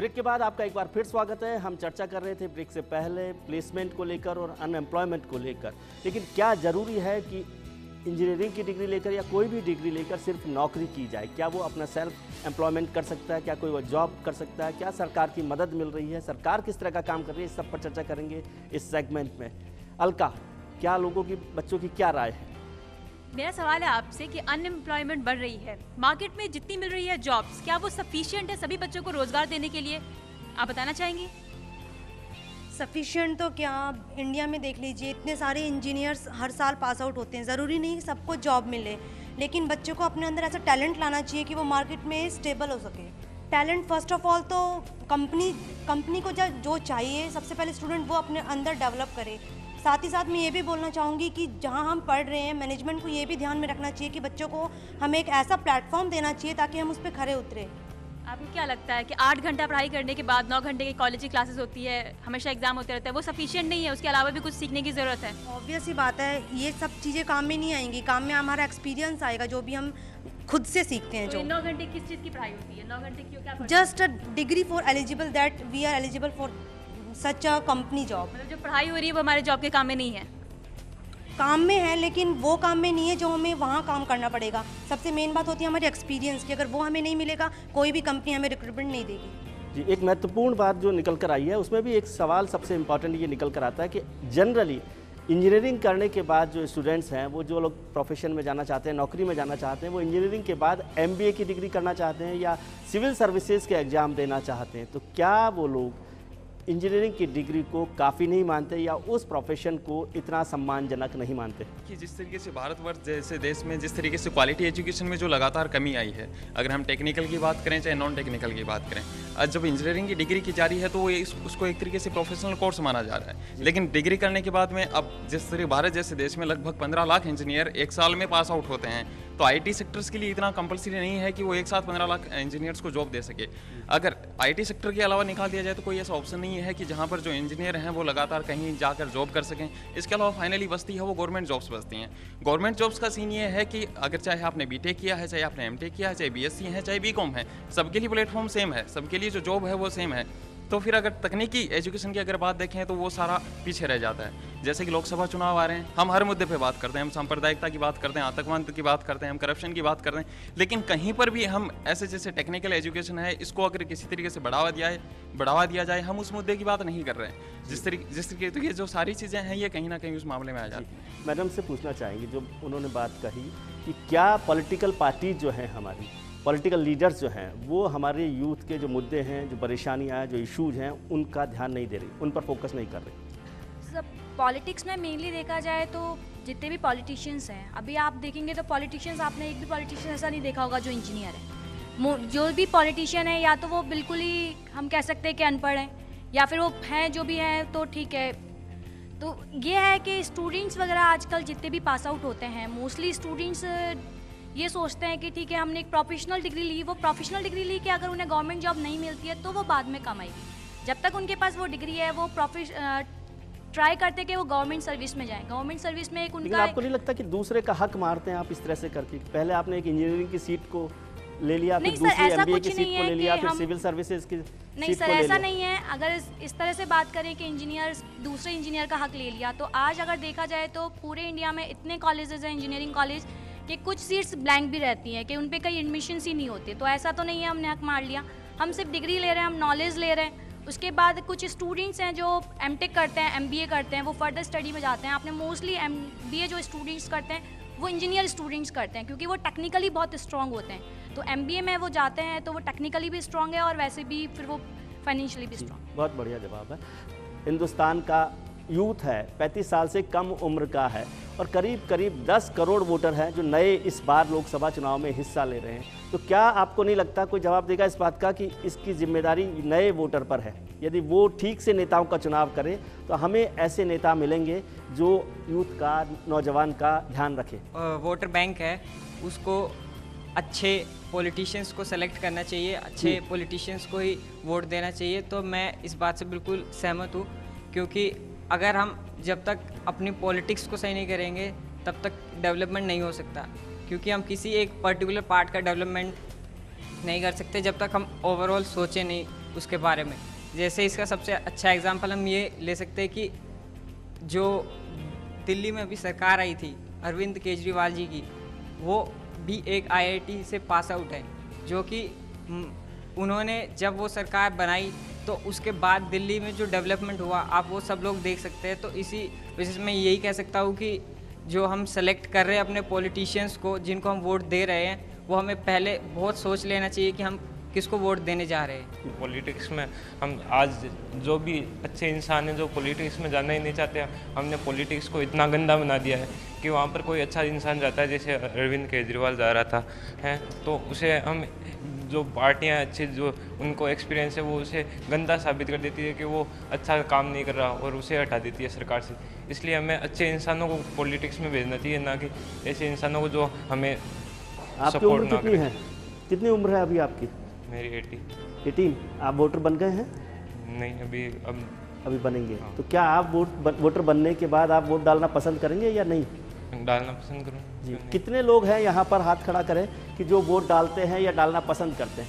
Break के बाद आपका एक बार फिर स्वागत है। हम चर्चा कर रहे थे ब्रेक से पहले प्लेसमेंट को लेकर और अनएम्प्लॉयमेंट को लेकर, लेकिन क्या ज़रूरी है कि इंजीनियरिंग की डिग्री लेकर या कोई भी डिग्री लेकर सिर्फ नौकरी की जाए? क्या वो अपना सेल्फ एम्प्लॉयमेंट कर सकता है? क्या कोई वो जॉब कर सकता है? क्या सरकार की मदद मिल रही है? सरकार किस तरह का काम कर रही है? इस सब पर चर्चा करेंगे इस सेगमेंट में। अलका, क्या लोगों की, बच्चों की क्या राय है? मेरा सवाल है आपसे कि अनएम्प्लॉयमेंट बढ़ रही है, मार्केट में जितनी मिल रही है जॉब्स, क्या वो सफिशिएंट है सभी बच्चों को रोजगार देने के लिए? आप बताना चाहेंगी? सफिशिएंट तो क्या, इंडिया में देख लीजिए इतने सारे इंजीनियर्स हर साल पास आउट होते हैं। ज़रूरी नहीं कि सबको जॉब मिले, लेकिन बच्चों को अपने अंदर ऐसा टैलेंट लाना चाहिए कि वो मार्केट में स्टेबल हो सके। टैलेंट फर्स्ट ऑफ ऑल तो कंपनी को जो चाहिए सबसे पहले स्टूडेंट वो अपने अंदर डेवलप करे। साथ ही साथ मैं ये भी बोलना चाहूँगी कि जहाँ हम पढ़ रहे हैं मैनेजमेंट को ये भी ध्यान में रखना चाहिए कि बच्चों को हमें एक ऐसा प्लेटफॉर्म देना चाहिए ताकि हम उस पर खरे उतरे। आपको क्या लगता है कि 8 घंटा पढ़ाई करने के बाद 9 घंटे की कॉलेज की क्लासेस होती है, हमेशा एग्जाम होते रहता है, वो सफिशिएंट नहीं है? उसके अलावा भी कुछ सीखने की ज़रूरत है। ऑब्वियस ही बात है, ये सब चीज़ें काम में नहीं आएंगी। काम में हमारा एक्सपीरियंस आएगा जो भी हम खुद से सीखते हैं। तो जो 9 घंटे किस चीज़ की पढ़ाई होती है? 9 घंटे की क्या? Just a degree for eligible that we are eligible for such a company job. मतलब जो पढ़ाई हो रही है वो हमारे जॉब के काम में नहीं है? काम में है, लेकिन वो काम में नहीं है जो हमें वहाँ काम करना पड़ेगा। सबसे मेन बात होती है हमारी एक्सपीरियंस की। अगर वो हमें नहीं मिलेगा कोई भी कंपनी हमें रिक्रूटमेंट नहीं देगी। जी, एक महत्वपूर्ण बात जो निकल कर आई है उसमें भी एक सवाल सबसे इम्पॉर्टेंट ये निकल कर आता है कि जनरली इंजीनियरिंग करने के बाद जो स्टूडेंट्स हैं, वो जो लोग प्रोफेशन में जाना चाहते हैं, नौकरी में जाना चाहते हैं, वो इंजीनियरिंग के बाद एमबीए की डिग्री करना चाहते हैं या सिविल सर्विसेज के एग्ज़ाम देना चाहते हैं। तो क्या वो लोग इंजीनियरिंग की डिग्री को काफ़ी नहीं मानते या उस प्रोफेशन को इतना सम्मानजनक नहीं मानते? कि जिस तरीके से भारतवर्ष जैसे देश में जिस तरीके से क्वालिटी एजुकेशन में जो लगातार कमी आई है, अगर हम टेक्निकल की बात करें चाहे नॉन टेक्निकल की बात करें, आज जब इंजीनियरिंग की डिग्री की जा रही है तो वो उसको एक तरीके से प्रोफेशनल कोर्स माना जा रहा है। लेकिन डिग्री करने के बाद में अब जिस तरीके भारत जैसे देश में लगभग 15 लाख इंजीनियर एक साल में पास आउट होते हैं, तो आईटी सेक्टर्स के लिए इतना कंपलसरी नहीं है कि वो एक साथ 15 लाख इंजीनियर्स को जॉब दे सके। अगर आईटी सेक्टर के अलावा निकाल दिया जाए तो कोई ऐसा ऑप्शन नहीं है कि जहाँ पर जो इंजीनियर हैं वो लगातार कहीं जाकर जॉब कर सकें। इसके अलावा फाइनली बचती है वो गवर्नमेंट जॉब्स बचती हैं। गवर्नमेंट जॉब्स का सीन ये है कि अगर चाहे आपने बीटेक किया है, चाहे आपने एमटेक किया है, चाहे बीएससी है, चाहे बीकॉम है, सबके लिए प्लेटफॉर्म सेम है, सबके लिए जो जॉब है वो सेम है। तो फिर अगर तकनीकी एजुकेशन की अगर बात देखें तो वो सारा पीछे रह जाता है। जैसे कि लोकसभा चुनाव आ रहे हैं, हम हर मुद्दे पे बात करते हैं, हम सांप्रदायिकता की बात करते हैं, आतंकवाद की बात करते हैं, हम करप्शन की बात करते हैं, लेकिन कहीं पर भी हम ऐसे जैसे टेक्निकल एजुकेशन है इसको अगर किसी तरीके से बढ़ावा दिया जाए, हम उस मुद्दे की बात नहीं कर रहे हैं। जिस तरीके तो ये जो सारी चीज़ें हैं ये कहीं ना कहीं उस मामले में आ जाती हैं। मैडम से पूछना चाहेंगे, जो उन्होंने बात कही कि क्या पॉलिटिकल पार्टीज जो हैं, हमारी पॉलिटिकल लीडर्स जो हैं, वो हमारे यूथ के जो मुद्दे हैं, जो परेशानियाँ हैं, जो इश्यूज हैं, उनका ध्यान नहीं दे रही, उन पर फोकस नहीं कर रही? सब पॉलिटिक्स में मेनली देखा जाए तो जितने भी पॉलिटिशियंस हैं, अभी आप देखेंगे तो पॉलिटिशियंस, आपने एक भी पॉलिटिशियन ऐसा नहीं देखा होगा जो इंजीनियर है। जो भी पॉलिटिशियन है या तो वो बिल्कुल ही हम कह सकते हैं कि अनपढ़ हैं, या फिर वो हैं जो भी हैं तो ठीक है। तो ये है कि स्टूडेंट्स वगैरह आजकल जितने भी पास आउट होते हैं, मोस्टली स्टूडेंट्स ये सोचते हैं कि ठीक है हमने एक प्रोफेशनल डिग्री ली, वो प्रोफेशनल डिग्री ली कि अगर उन्हें गवर्नमेंट जॉब नहीं मिलती है तो वो बाद में कमाएगी। जब तक उनके पास वो डिग्री है वो ट्राई करते कि वो गवर्नमेंट सर्विस में जाएं। गवर्नमेंट सर्विस में एक उनका, आपको नहीं लगता कि दूसरे का हक मारते हैं आप इस तरह से करके? पहले आपने एक इंजीनियरिंग की सीट को ले लिया, फिर दूसरी एमबीए की सीट को ले लिया, फिर सिविल सर्विसेज की नहीं सर, ऐसा नहीं है। अगर इस तरह से बात करें कि इंजीनियर दूसरे इंजीनियर का हक ले लिया, तो आज अगर देखा जाए तो पूरे इंडिया में इतने कॉलेजेस हैं इंजीनियरिंग कॉलेज कि कुछ सीट्स ब्लैंक भी रहती हैं कि उन पे कई एडमिशन्स ही नहीं होते। तो ऐसा तो नहीं है हमने हक मार लिया, हम सिर्फ डिग्री ले रहे हैं, हम नॉलेज ले रहे हैं। उसके बाद कुछ स्टूडेंट्स हैं जो एमटेक करते हैं, एमबीए करते हैं, वो फर्दर स्टडी में जाते हैं। आपने मोस्टली एमबीए जो स्टूडेंट्स करते हैं वो इंजीनियर स्टूडेंट्स करते हैं क्योंकि वो टेक्निकली बहुत स्ट्रॉन्ग होते हैं। तो एमबीए में वो जाते हैं तो वो टेक्निकली भी स्ट्रॉन्ग है और वैसे भी फिर वो फाइनेंशियली भी स्ट्रॉन्ग। बहुत बढ़िया जवाब है। हिंदुस्तान का यूथ है 35 साल से कम उम्र का है और करीब 10 करोड़ वोटर हैं जो नए इस बार लोकसभा चुनाव में हिस्सा ले रहे हैं। तो क्या आपको नहीं लगता कोई जवाब देगा इस बात का कि इसकी जिम्मेदारी नए वोटर पर है? यदि वो ठीक से नेताओं का चुनाव करें तो हमें ऐसे नेता मिलेंगे जो यूथ का, नौजवान का ध्यान रखे। वोटर बैंक है, उसको अच्छे पॉलिटिशियंस को सेलेक्ट करना चाहिए, अच्छे पॉलिटिशियंस को ही वोट देना चाहिए। तो मैं इस बात से बिल्कुल सहमत हूँ, क्योंकि अगर हम जब तक अपनी पॉलिटिक्स को सही नहीं करेंगे तब तक डेवलपमेंट नहीं हो सकता। क्योंकि हम किसी एक पर्टिकुलर पार्ट का डेवलपमेंट नहीं कर सकते जब तक हम ओवरऑल सोचें नहीं। उसके बारे में। जैसे इसका सबसे अच्छा एग्जांपल हम ये ले सकते हैं कि जो दिल्ली में अभी सरकार आई थी अरविंद केजरीवाल जी की, वो भी एक IIT से पास आउट है, जो कि उन्होंने जब वो सरकार बनाई तो उसके बाद दिल्ली में जो डेवलपमेंट हुआ आप वो सब लोग देख सकते हैं। तो इसी वजह से मैं यही कह सकता हूँ कि जो हम सेलेक्ट कर रहे हैं अपने पॉलिटिशियंस को, जिनको हम वोट दे रहे हैं, वो हमें पहले बहुत सोच लेना चाहिए कि हम किसको वोट देने जा रहे हैं। पॉलिटिक्स में हम आज जो भी अच्छे इंसान हैं जो पॉलिटिक्स में जाना ही नहीं चाहते, हमने पॉलिटिक्स को इतना गंदा बना दिया है कि वहाँ पर कोई अच्छा इंसान जाता है, जैसे अरविंद केजरीवाल जा रहा था है, तो उसे हम जो पार्टियाँ अच्छी जो उनको एक्सपीरियंस है वो उसे गंदा साबित कर देती है कि वो अच्छा काम नहीं कर रहा और उसे हटा देती है सरकार से। इसलिए हमें अच्छे इंसानों को पॉलिटिक्स में भेजना चाहिए, ना कि ऐसे इंसानों को जो हमें सपोर्ट ना करें। कितनी उम्र है अभी आपकी? मेरी 18। आप वोटर बन गए हैं? नहीं, अभी बनेंगे। तो क्या आप वोटर बनने के बाद आप वोट डालना पसंद करेंगे या नहीं? डालना पसंद करूँ जी। कितने लोग हैं यहाँ पर, हाथ खड़ा करें, कि जो वोट डालते हैं या डालना पसंद करते हैं?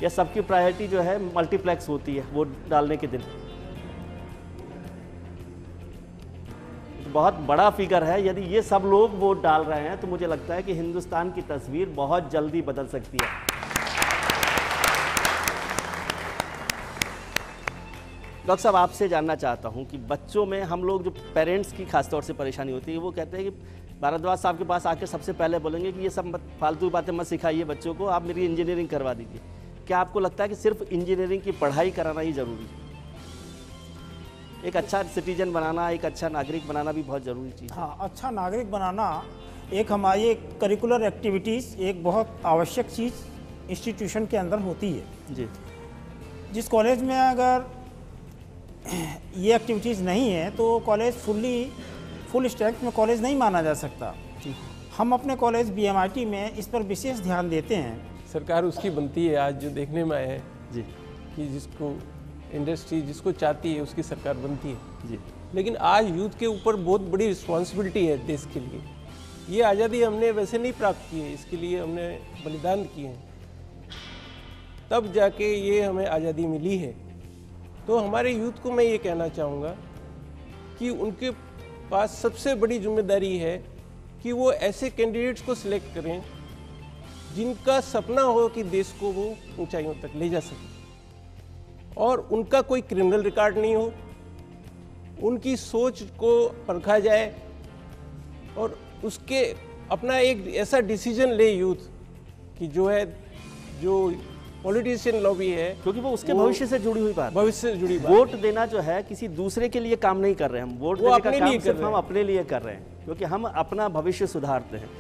या सबकी प्रायोरिटी जो है मल्टीप्लेक्स होती है वोट डालने के दिन? बहुत बड़ा फिगर है। यदि ये सब लोग वोट डाल रहे हैं तो मुझे लगता है कि हिंदुस्तान की तस्वीर बहुत जल्दी बदल सकती है। डॉक्टर साहब, आपसे जानना चाहता हूं कि बच्चों में हम लोग जो पेरेंट्स की खासतौर से परेशानी होती है, वो कहते हैं कि भारद्वाज साहब के पास आकर सबसे पहले बोलेंगे कि ये सब फालतू बातें मत सिखाइए बच्चों को, आप मेरी इंजीनियरिंग करवा दीजिए। क्या आपको लगता है कि सिर्फ इंजीनियरिंग की पढ़ाई कराना ही ज़रूरी है? एक अच्छा सिटीजन बनाना, एक अच्छा नागरिक बनाना भी बहुत ज़रूरी चीज़ है। हाँ, अच्छा नागरिक बनाना एक हमारी करिकुलर एक्टिविटीज़ एक बहुत आवश्यक चीज़ इंस्टीट्यूशन के अंदर होती है। जी। जिस कॉलेज में अगर ये एक्टिविटीज़ नहीं है तो कॉलेज फुल स्ट्रेंथ में कॉलेज नहीं माना जा सकता। हम अपने कॉलेज BMIT में इस पर विशेष ध्यान देते हैं। सरकार उसकी बनती है, आज जो देखने में आया है जी, कि जिसको इंडस्ट्री जिसको चाहती है उसकी सरकार बनती है जी। लेकिन आज यूथ के ऊपर बहुत बड़ी रिस्पॉन्सिबिलिटी है देश के लिए। ये आज़ादी हमने वैसे नहीं प्राप्त की है, इसके लिए हमने बलिदान किए हैं, तब जाके ये हमें आज़ादी मिली है। तो हमारे यूथ को मैं ये कहना चाहूँगा कि उनके पास सबसे बड़ी जिम्मेदारी है कि वो ऐसे कैंडिडेट्स को सिलेक्ट करें जिनका सपना हो कि देश को वो ऊंचाइयों तक ले जा सके, और उनका कोई क्रिमिनल रिकॉर्ड नहीं हो, उनकी सोच को परखा जाए और उसके अपना एक ऐसा डिसीजन ले यूथ कि जो पॉलिटिशियन लॉबी है, क्योंकि वो उसके भविष्य से जुड़ी हुई बात, भविष्य से जुड़ी बात। वोट देना जो है किसी दूसरे के लिए काम नहीं कर रहे हैं हम, वोट देने का काम सिर्फ हम अपने लिए कर रहे हैं, क्योंकि हम अपना भविष्य सुधारते हैं।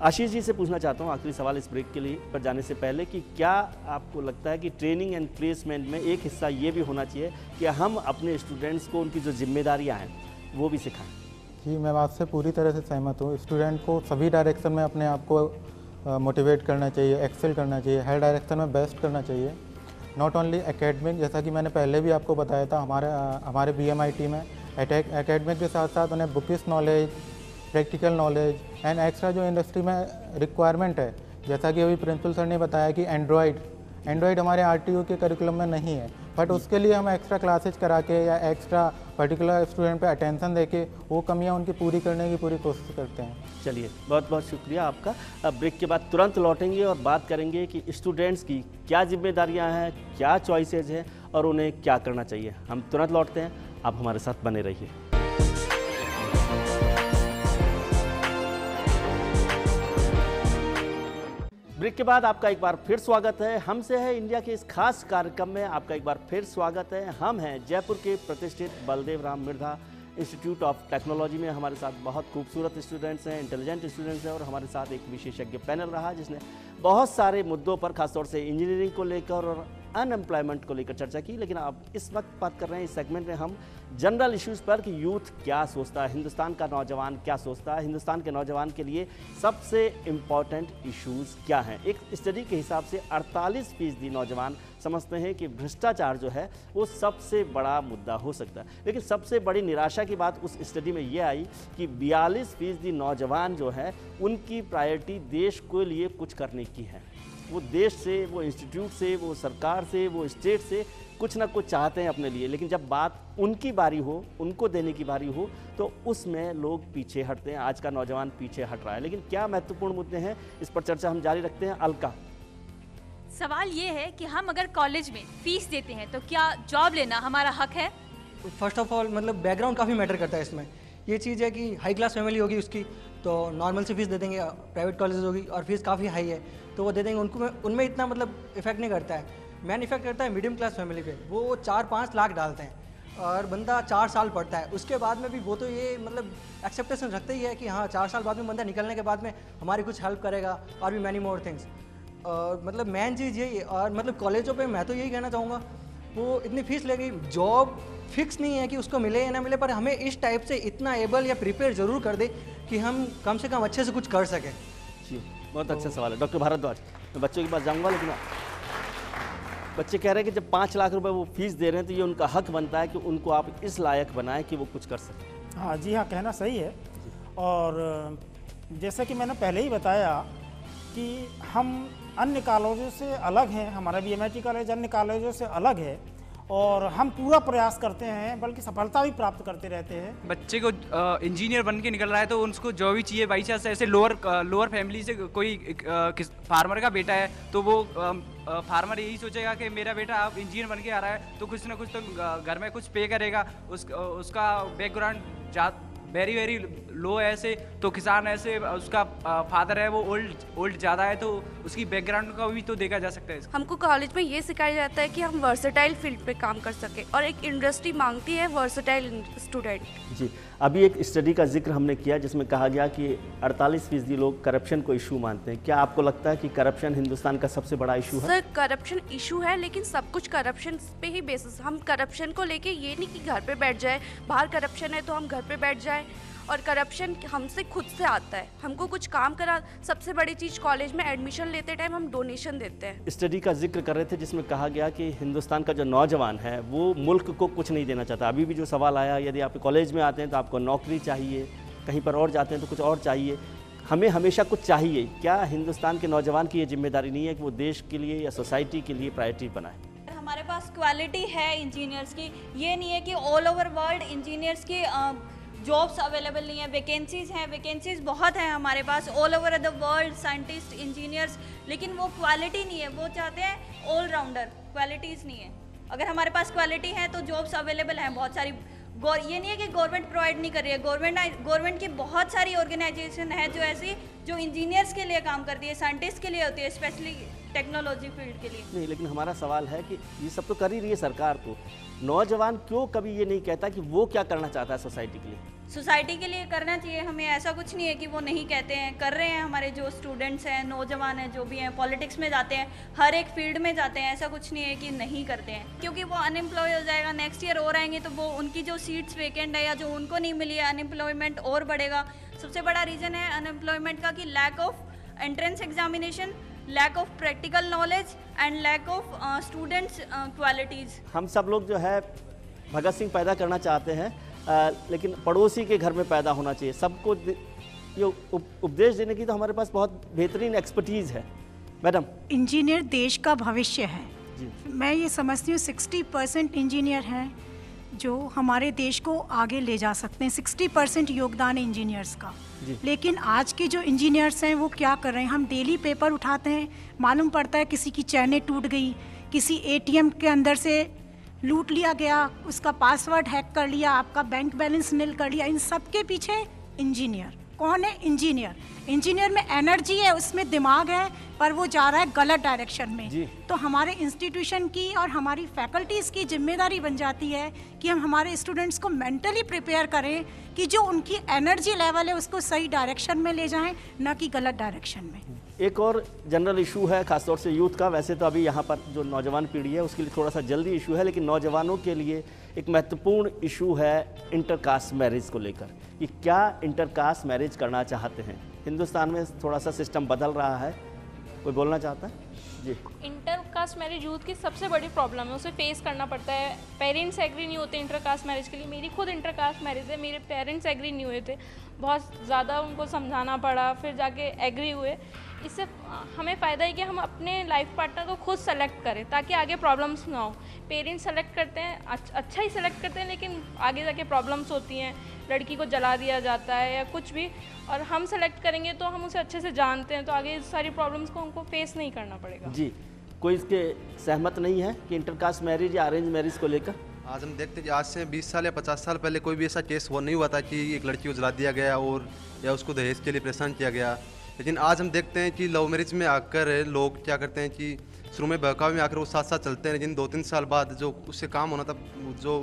आशीष जी से पूछना चाहता हूँ आखिरी सवाल इस ब्रेक के लिए पर जाने से पहले कि क्या आपको लगता है कि ट्रेनिंग एंड प्लेसमेंट में एक हिस्सा ये भी होना चाहिए कि हम अपने स्टूडेंट्स को उनकी जो जिम्मेदारियाँ हैं वो भी सिखाएं? जी, मैं बात से पूरी तरह से सहमत हूँ। स्टूडेंट को सभी डायरेक्शन में अपने आप को मोटिवेट करना चाहिए, एक्सेल करना चाहिए, हर डायरेक्शन में बेस्ट करना चाहिए, नॉट ओनली एकेडमिक। जैसा कि मैंने पहले भी आपको बताया था, हमारे BMIT में एकेडमिक के साथ साथ उन्हें bookish knowledge, practical knowledge and extra जो इंडस्ट्री में रिक्वायरमेंट है, जैसा कि अभी प्रिंसिपल सर ने बताया कि एंड्रॉयड हमारे RTO के करिकुलम में नहीं है, बट उसके लिए हम एक्स्ट्रा क्लासेज करा के या extra particular student pay attention देके वो कमियां उनकी पूरी करने की पूरी कोशिश करते हैं। चलिए, बहुत बहुत शुक्रिया आपका। अब ब्रेक के बाद तुरंत लौटेंगे और बात करेंगे कि स्टूडेंट्स की क्या जिम्मेदारियां हैं, क्या चॉइसेज हैं और उन्हें क्या करना चाहिए। हम तुरंत लौटते हैं, आप हमारे साथ बने रहिए। ब्रेक के बाद आपका एक बार फिर स्वागत है। हमसे है इंडिया के इस खास कार्यक्रम में आपका एक बार फिर स्वागत है। हम हैं जयपुर के प्रतिष्ठित Baldev Ram Mirdha institute of technology में। हमारे साथ बहुत खूबसूरत स्टूडेंट्स हैं, इंटेलिजेंट स्टूडेंट्स हैं और हमारे साथ एक विशेषज्ञ पैनल रहा जिसने बहुत सारे मुद्दों पर, खासतौर से इंजीनियरिंग को लेकर और अनएम्प्लॉयमेंट को लेकर चर्चा की। लेकिन अब इस वक्त बात कर रहे हैं इस सेगमेंट में हम जनरल इश्यूज़ पर कि यूथ क्या सोचता है, हिंदुस्तान का नौजवान क्या सोचता है, हिंदुस्तान के नौजवान के लिए सबसे इम्पॉर्टेंट इश्यूज़ क्या हैं। एक स्टडी के हिसाब से 48% नौजवान समझते हैं कि भ्रष्टाचार जो है वो सबसे बड़ा मुद्दा हो सकता है। लेकिन सबसे बड़ी निराशा की बात उस स्टडी में ये आई कि 42% नौजवान जो है उनकी प्रायोरिटी देश के लिए कुछ करने की है। वो देश से, वो इंस्टीट्यूट से, वो सरकार से, वो स्टेट से कुछ ना कुछ चाहते हैं अपने लिए, लेकिन जब बात उनकी बारी हो, उनको देने की बारी हो, तो उसमें लोग पीछे हटते हैं। आज का नौजवान पीछे हट रहा है। लेकिन क्या महत्वपूर्ण मुद्दे हैं, इस पर चर्चा हम जारी रखते हैं। अलका, सवाल ये है कि हम अगर कॉलेज में फीस देते हैं तो क्या जॉब लेना हमारा हक है? फर्स्ट ऑफ ऑल मतलब बैकग्राउंड काफ़ी मैटर करता है इसमें। ये चीज़ है कि हाई क्लास फैमिली होगी उसकी तो नॉर्मल से फीस दे देंगे, प्राइवेट कॉलेज होगी और फीस काफ़ी हाई है तो वो दे देंगे, उनको उनमें इतना मतलब इफेक्ट नहीं करता है। मेन इफेक्ट करता है मिडिल क्लास फैमिली पे, वो 4-5 लाख डालते हैं और बंदा 4 साल पढ़ता है, उसके बाद में भी वो तो ये मतलब एक्सेप्टेशन रखते ही है कि हाँ 4 साल बाद में बंदा निकलने के बाद में हमारी कुछ हेल्प करेगा और भी मैनी मोर थिंग्स। और मतलब मेन चीज़ यही है। और मतलब कॉलेजों पे मैं तो यही कहना चाहूँगा, वो इतनी फीस लेगी, जॉब फिक्स नहीं है कि उसको मिले या ना मिले, पर हमें इस टाइप से इतना एबल या प्रिपेयर ज़रूर कर दे कि हम कम से कम अच्छे से कुछ कर सकें। जी बहुत अच्छा सवाल है। डॉक्टर भारद्वाज, मैं बच्चों के पास जाऊँगा, लेकिन बच्चे कह रहे हैं कि जब 5 लाख रुपए वो फीस दे रहे हैं तो ये उनका हक बनता है कि उनको आप इस लायक बनाएं कि वो कुछ कर सकें। हाँ जी हाँ, कहना सही है। और जैसा कि मैंने पहले ही बताया कि हम अन्य कॉलेजों से अलग हैं, हमारा BMIT कॉलेज अन्य कॉलेजों से अलग है और हम पूरा प्रयास करते हैं, बल्कि सफलता भी प्राप्त करते रहते हैं। बच्चे को इंजीनियर बन के निकल रहा है तो उसको जो भी चाहिए, बाई चांस ऐसे लोअर फैमिली से कोई फार्मर का बेटा है तो वो फार्मर यही सोचेगा कि मेरा बेटा अब इंजीनियर बन के आ रहा है तो कुछ ना कुछ तो घर में कुछ पे करेगा। उसका बैकग्राउंड वेरी वेरी लो है ऐसे, तो किसान ऐसे, उसका फादर है वो ओल्ड ज़्यादा है तो उसकी बैकग्राउंड का भी तो देखा जा सकता है। हमको कॉलेज में ये सिखाया जाता है कि हम वर्सेटाइल फील्ड पे काम कर सके और एक इंडस्ट्री मांगती है वर्सेटाइल स्टूडेंट। जी, अभी एक स्टडी का जिक्र हमने किया जिसमें कहा गया कि 48% लोग करप्शन को इशू मानते हैं। क्या आपको लगता है कि करप्शन हिंदुस्तान का सबसे बड़ा इशू है? सर करप्शन इशू है, लेकिन सब कुछ करप्शन पे ही बेसिस। हम करप्शन को लेके ये नहीं कि घर पे बैठ जाए, बाहर करप्शन है तो हम घर पे बैठ जाए, और करप्शन हमसे खुद से आता है। हमको कुछ काम करा, सबसे बड़ी चीज़ कॉलेज में एडमिशन लेते टाइम हम डोनेशन देते हैं। स्टडी का जिक्र कर रहे थे जिसमें कहा गया कि हिंदुस्तान का जो नौजवान है वो मुल्क को कुछ नहीं देना चाहता। अभी भी जो सवाल आया, यदि आप कॉलेज में आते हैं तो आपको नौकरी चाहिए, कहीं पर और जाते हैं तो कुछ और चाहिए, हमें हमेशा कुछ चाहिए। क्या हिंदुस्तान के नौजवान की ये जिम्मेदारी नहीं है कि वो देश के लिए या सोसाइटी के लिए प्रायोरिटी बनाए? हमारे पास क्वालिटी है इंजीनियर्स की, ये नहीं है कि ऑल ओवर वर्ल्ड इंजीनियर्स की जॉब्स अवेलेबल नहीं है। वैकेंसीज़ हैं, वैकेंसीज़ बहुत हैं हमारे पास all over the world, scientist, engineers, लेकिन वो क्वालिटी नहीं है। वो चाहते हैं ऑल राउंडर, क्वालिटीज़ नहीं है। अगर हमारे पास क्वालिटी है तो जॉब्स अवेलेबल हैं बहुत सारी। ये नहीं है कि गवर्नमेंट प्रोवाइड नहीं कर रही है, गवर्नमेंट की बहुत सारी ऑर्गेनाइजेशन है जो ऐसी जो इंजीनियर्स के लिए काम करती है, साइंटिस्ट के लिए होती है, स्पेशली टेक्नोलॉजी फील्ड के लिए। नहीं, लेकिन हमारा सवाल है कि ये सब तो कर ही रही है सरकार, तो नौजवान क्यों कभी ये नहीं कहता कि वो क्या करना चाहता है सोसाइटी के लिए? सोसाइटी के लिए करना चाहिए हमें, ऐसा कुछ नहीं है कि वो नहीं कहते हैं, कर रहे हैं। हमारे जो स्टूडेंट्स हैं, नौजवान हैं, जो भी हैं, पॉलिटिक्स में जाते हैं, हर एक फील्ड में जाते हैं, ऐसा कुछ नहीं है कि नहीं करते हैं, क्योंकि वो अनएम्प्लॉय हो जाएगा, नेक्स्ट ईयर और आएंगे तो वो उनकी जो सीट्स वेकेंट है या जो उनको नहीं मिली है, अनएम्प्लॉयमेंट और बढ़ेगा। सबसे बड़ा रीज़न है अनएम्प्लॉयमेंट का कि lack of entrance examination, lack of practical knowledge and lack of students qualities. हम सब लोग जो है भगत सिंह पैदा करना चाहते हैं, लेकिन पड़ोसी के घर में पैदा होना चाहिए। सबको ये उपदेश देने की तो हमारे पास बहुत बेहतरीन एक्सपर्टीज़ है। मैडम, इंजीनियर देश का भविष्य है जी। मैं ये समझती हूँ 60% इंजीनियर हैं जो हमारे देश को आगे ले जा सकते हैं। 60% योगदान है इंजीनियर्स का। लेकिन आज के जो इंजीनियर्स हैं वो क्या कर रहे हैं, हम डेली पेपर उठाते हैं, मालूम पड़ता है किसी की चैनें टूट गई, किसी ATM के अंदर से लूट लिया गया, उसका पासवर्ड हैक कर लिया, आपका बैंक बैलेंस नील कर लिया। इन सब के पीछे इंजीनियर कौन है? इंजीनियर। इंजीनियर में एनर्जी है, उसमें दिमाग है, पर वो जा रहा है गलत डायरेक्शन में। तो हमारे इंस्टीट्यूशन की और हमारी फैकल्टीज़ की जिम्मेदारी बन जाती है कि हम हमारे स्टूडेंट्स को मेंटली प्रिपेयर करें कि जो उनकी एनर्जी लेवल है उसको सही डायरेक्शन में ले जाएं, न कि गलत डायरेक्शन में। एक और जनरल इशू है खासतौर से यूथ का। वैसे तो अभी यहाँ पर जो नौजवान पीढ़ी है उसके लिए थोड़ा सा जल्दी इशू है, लेकिन नौजवानों के लिए एक महत्वपूर्ण इशू है इंटरकास्ट मैरिज को लेकर कि क्या इंटरकास्ट मैरिज करना चाहते हैं। हिंदुस्तान में थोड़ा सा सिस्टम बदल रहा है, कोई बोलना चाहता है? जी। इंटर इंटरकास्ट मैरिज यूथ की सबसे बड़ी प्रॉब्लम है, उसे फेस करना पड़ता है। पेरेंट्स एग्री नहीं होते इंटरकास्ट मैरिज के लिए। मेरी खुद इंटरकास्ट मैरिज है, मेरे पेरेंट्स एग्री नहीं हुए थे, बहुत ज़्यादा उनको समझाना पड़ा, फिर जाके एग्री हुए। इससे हमें फ़ायदा है कि हम अपने लाइफ पार्टनर को खुद सेलेक्ट करें ताकि आगे प्रॉब्लम्स ना हो। पेरेंट्स सेलेक्ट करते हैं, अच्छा ही सेलेक्ट करते हैं, लेकिन आगे जाके प्रॉब्लम्स होती हैं, लड़की को जला दिया जाता है या कुछ भी। और हम सेलेक्ट करेंगे तो हम उसे अच्छे से जानते हैं, तो आगे इस सारी प्रॉब्लम्स को हमको फेस नहीं करना पड़ेगा। जी, कोई इसके सहमत नहीं है कि इंटरकास्ट मैरिज या अरेंज मैरिज को लेकर? आज हम देखते हैं आज से 20 साल या 50 साल पहले कोई भी ऐसा केस वो नहीं हुआ था कि एक लड़की को जला दिया गया और या उसको दहेज के लिए परेशान किया गया। लेकिन आज हम देखते हैं कि लव मैरिज में आकर लोग क्या करते हैं कि शुरू में बहकावे में आकर वो साथ साथ चलते हैं, लेकिन 2-3 साल बाद जो उससे काम होना था, जो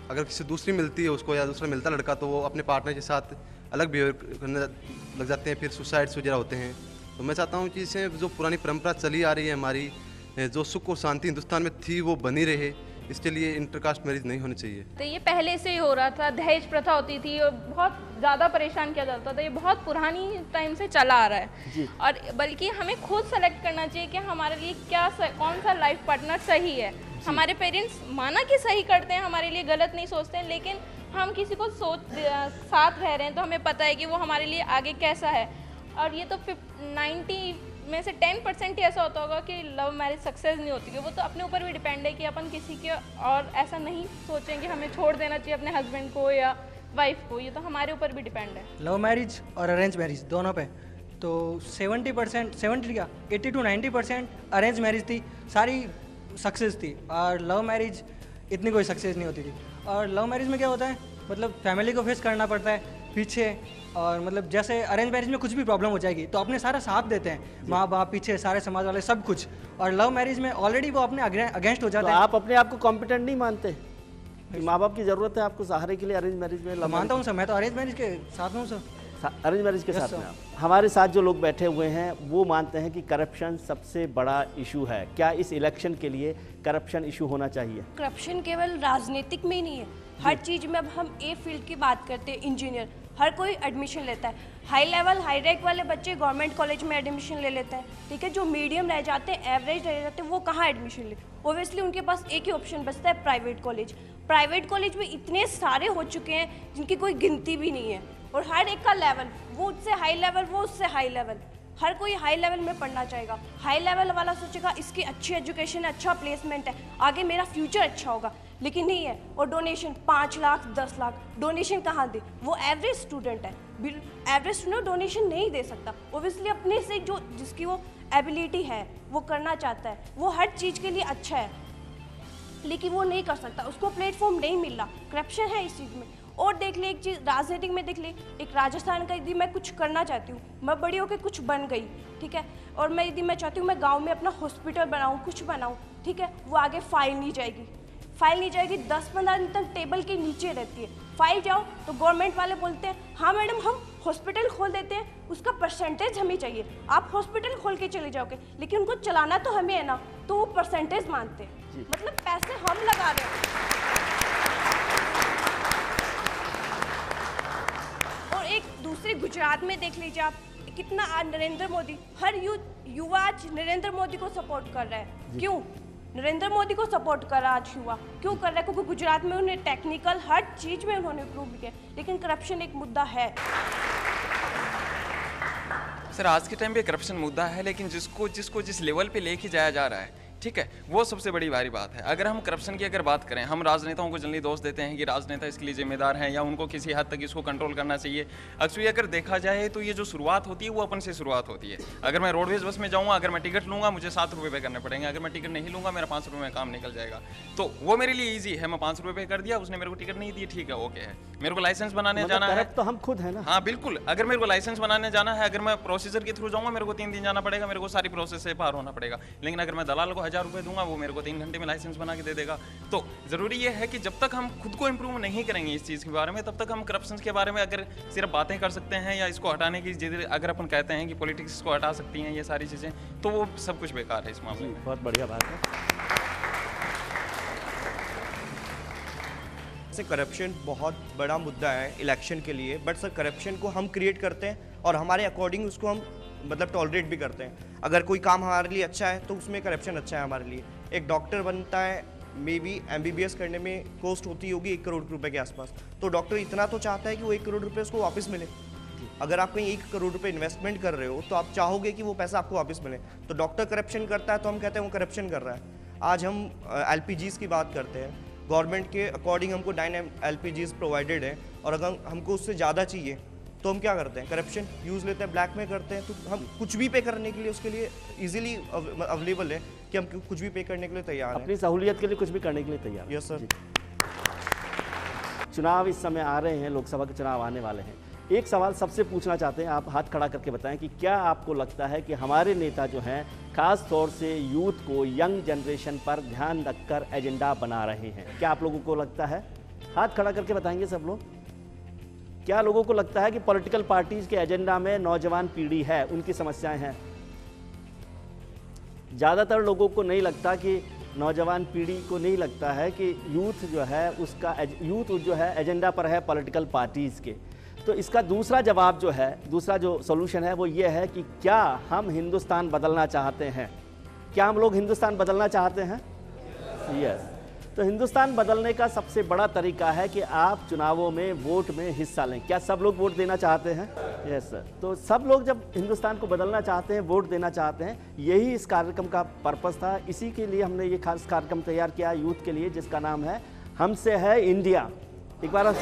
अगर किसी दूसरी मिलती है उसको या दूसरा मिलता लड़का, तो वो अपने पार्टनर के साथ अलग बिहेव करने लग जाते हैं, फिर सुसाइड्स वगैरह होते हैं। तो मैं चाहता हूँ कि इसे जो पुरानी परंपरा चली आ रही है हमारी, जो सुख और शांति हिंदुस्तान में थी वो बनी रहे, इसके लिए इंटरकास्ट मैरिज नहीं होनी चाहिए। तो ये पहले से ही हो रहा था, दहेज प्रथा होती थी और बहुत ज़्यादा परेशान किया जाता था। ये बहुत पुरानी टाइम से चला आ रहा है और बल्कि हमें खुद सेलेक्ट करना चाहिए कि हमारे लिए कौन सा लाइफ पार्टनर सही है। हमारे पेरेंट्स माना कि सही करते हैं, हमारे लिए गलत नहीं सोचते हैं, लेकिन हम किसी को साथ रह रहे हैं तो हमें पता है कि वो हमारे लिए आगे कैसा है। और ये तो 90 में से 10% ही ऐसा होता होगा कि लव मैरिज सक्सेस नहीं होती है। वो तो अपने ऊपर भी डिपेंड है कि अपन किसी के और ऐसा नहीं सोचें कि हमें छोड़ देना चाहिए अपने हस्बैंड को या वाइफ को, ये तो हमारे ऊपर भी डिपेंड है। लव मैरिज और अरेंज मैरिज दोनों पे तो 80 to 90% अरेंज मैरिज थी, सारी सक्सेस थी, और लव मैरिज इतनी कोई सक्सेस नहीं होती थी। और लव मैरिज में क्या होता है, मतलब फैमिली को फेस करना पड़ता है पीछे, और मतलब जैसे अरेंज मैरिज में कुछ भी प्रॉब्लम हो जाएगी तो अपने सारा साथ देते हैं, माँ बाप पीछे सारे समाज वाले सब कुछ। और लव मैरिज में ऑलरेडी वो अपने अगेंस्ट हो जाते हैं। आप अपने आप को कॉम्पिटेंट नहीं मानते? माँ बाप की जरूरत है आपको सहारे के लिए अरेंज मैरिज में? मानता हूँ सर, मैं तो अरेंज मैरिज के साथ हूँ सर। अरेंज मैरिज के साथ में हमारे साथ जो लोग बैठे हुए हैं वो मानते हैं कि करप्शन सबसे बड़ा इशू है। क्या इस इलेक्शन के लिए करप्शन इशू होना चाहिए? करप्शन केवल राजनीतिक में ही नहीं है, हर चीज़ में। अब हम ए फील्ड की बात करते हैं, इंजीनियर, हर कोई एडमिशन लेता है। हाई लेवल हाई रैंक वाले बच्चे गवर्नमेंट कॉलेज में एडमिशन ले लेते हैं, ठीक है। जो मीडियम रह जाते हैं, एवरेज रह जाते हैं, वो कहाँ एडमिशन ले? ओबियसली उनके पास एक ही ऑप्शन बचता है, प्राइवेट कॉलेज। प्राइवेट कॉलेज में इतने सारे हो चुके हैं जिनकी कोई गिनती भी नहीं है, और हर एक का लेवल, वो उससे हाई लेवल, वो उससे हाई लेवल, हर कोई हाई लेवल में पढ़ना चाहेगा। हाई लेवल वाला सोचेगा इसकी अच्छी एजुकेशन, अच्छा प्लेसमेंट है, आगे मेरा फ्यूचर अच्छा होगा, लेकिन नहीं है। और डोनेशन 5 लाख 10 लाख डोनेशन कहाँ दे? वो एवरेज स्टूडेंट है, एवरेज स्टूडेंट डोनेशन नहीं दे सकता। ओबियसली अपने से जो जिसकी वो एबिलिटी है वो करना चाहता है, वो हर चीज़ के लिए अच्छा है, लेकिन वो नहीं कर सकता, उसको प्लेटफॉर्म नहीं मिल रहा। करप्शन है इस चीज़ में। और देख ले एक चीज़ राजनीतिक में, देख ले एक राजस्थान का, यदि मैं कुछ करना चाहती हूँ, मैं बड़ी होकर कुछ बन गई, ठीक है, और मैं यदि मैं चाहती हूँ मैं गांव में अपना हॉस्पिटल बनाऊँ, कुछ बनाऊँ, ठीक है, वो आगे फाइल नहीं जाएगी, 10-15 दिन तक टेबल के नीचे रहती है। फाइल जाओ तो गवर्नमेंट वाले बोलते हैं हाँ मैडम हम हॉस्पिटल खोल देते हैं, उसका परसेंटेज हमें चाहिए। आप हॉस्पिटल खोल के चले जाओगे, लेकिन उनको चलाना तो हमें है ना, तो वो परसेंटेज मानते हैं, मतलब पैसे हम लगा रहे हैं। और एक दूसरे गुजरात में देख लीजिए आप, कितना आज नरेंद्र मोदी, हर युवा आज नरेंद्र मोदी को सपोर्ट कर रहा है। क्यों नरेंद्र मोदी को सपोर्ट कर रहा आज युवा? क्यों कर रहा है? क्योंकि गुजरात में उन्हें टेक्निकल हर चीज़ में उन्होंने प्रूव किया। लेकिन करप्शन एक मुद्दा है सर, आज के टाइम पे करप्शन मुद्दा है, लेकिन जिसको जिस लेवल पे लेके जाया जा रहा है, ठीक है, वो सबसे बड़ी भारी बात है। अगर हम करप्शन की बात करें, हम राजनेताओं को जल्दी दोष देते हैं कि राजनेता इसके लिए जिम्मेदार हैं या उनको किसी हद तक इसको कंट्रोल करना चाहिए। एक्चुअली अगर देखा जाए तो ये जो शुरुआत होती है वो अपन से शुरुआत होती है। अगर मैं रोडवेज बस में जाऊँगा, अगर मैं टिकट लूँगा मुझे 7 रुपये पे करने पड़ेंगे, अगर मैं टिकट नहीं लूँगा मेरा 5 रुपये में काम निकल जाएगा। तो वो मेरे लिए ईजी है, मैं 5 रुपये पे कर दिया, उसने मेरे को टिकट नहीं दी, ठीक है, ओके है। मेरे को लाइसेंस बनाने जाना है तो हम खुद है ना। हाँ बिल्कुल, अगर मेरे को लाइसेंस बनाने जाना है, अगर मैं प्रोसीजर के थ्रू जाऊँगा मेरे को 3 दिन जाना पड़ेगा, मेरे को सारी प्रोसेस से पार होना पड़ेगा। लेकिन अगर मैं दलाल को 1000 रुपये दूंगा, वो मेरे को 3 घंटे में लाइसेंस बना के दे देगा। तो जरूरी ये है कि जब तक हम खुद को इम्प्रूव नहीं करेंगे इस चीज़ के बारे में, तब तक हम करप्शन के बारे में अगर सिर्फ बातें कर सकते हैं या इसको हटाने की अगर अपन कहते हैं कि पॉलिटिक्स को हटा सकती हैं ये सारी चीज़ें, तो वो सब कुछ बेकार है इस मामले में। बहुत बढ़िया बात है। से करप्शन बहुत बड़ा मुद्दा है इलेक्शन के लिए, बट सर करप्शन को हम क्रिएट करते हैं और हमारे अकॉर्डिंग उसको हम मतलब टॉलरेट भी करते हैं। अगर कोई काम हमारे लिए अच्छा है तो उसमें करप्शन अच्छा है हमारे लिए। एक डॉक्टर बनता है, मे बी MBBS करने में कॉस्ट होती होगी 1 करोड़ रुपए के आसपास, तो डॉक्टर इतना तो चाहता है कि वो 1 करोड़ रुपए उसको वापस मिले। अगर आप कहीं 1 करोड़ रुपए इन्वेस्टमेंट कर रहे हो तो आप चाहोगे कि वो पैसा आपको वापस मिले। तो डॉक्टर करप्शन करता है तो हम कहते हैं वो करप्शन कर रहा है। आज हम LPGs की बात करते हैं, गवर्नमेंट के अकॉर्डिंग हमको 9 LPGs प्रोवाइडेड है, और अगर हमको उससे ज़्यादा चाहिए तो हम क्या करते हैं, करप्शन यूज़ लेते हैं, ब्लैक में करते हैं। तो हम कुछ भी पे करने के लिए उसके लिए इजीली अवेलेबल है कि हम कुछ भी पे करने के लिए तैयार हैं, अपनी सहूलियत के लिए कुछ भी करने के लिए तैयार। Yes sir. चुनाव इस समय आ रहे हैं, लोकसभा के चुनाव आने वाले हैं। एक सवाल सबसे पूछना चाहते हैं, आप हाथ खड़ा करके बताएं कि क्या आपको लगता है कि हमारे नेता जो हैं खास तौर से यूथ को, यंग जनरेशन पर ध्यान रखकर एजेंडा बना रहे हैं? क्या आप लोगों को लगता है? हाथ खड़ा करके बताएंगे सब लोग। क्या लोगों को लगता है कि पॉलिटिकल पार्टीज के एजेंडा में नौजवान पीढ़ी है, उनकी समस्याएं हैं? ज़्यादातर लोगों को नहीं लगता कि नौजवान पीढ़ी को नहीं लगता है कि यूथ जो है उसका यूथ जो है एजेंडा पर है पॉलिटिकल पार्टीज़ के। तो इसका दूसरा जवाब जो है, दूसरा जो सॉल्यूशन है वो ये है कि क्या हम हिंदुस्तान बदलना चाहते हैं? क्या हम लोग हिंदुस्तान बदलना चाहते हैं? यस। तो हिंदुस्तान बदलने का सबसे बड़ा तरीका है कि आप चुनावों में वोट में हिस्सा लें। क्या सब लोग वोट देना चाहते हैं? Yes sir. तो सब लोग जब हिंदुस्तान को बदलना चाहते हैं, वोट देना चाहते हैं, यही इस कार्यक्रम का पर्पस था। इसी के लिए हमने ये खास कार्यक्रम तैयार किया यूथ के लिए, जिसका नाम है हमसे है इंडिया। एक बार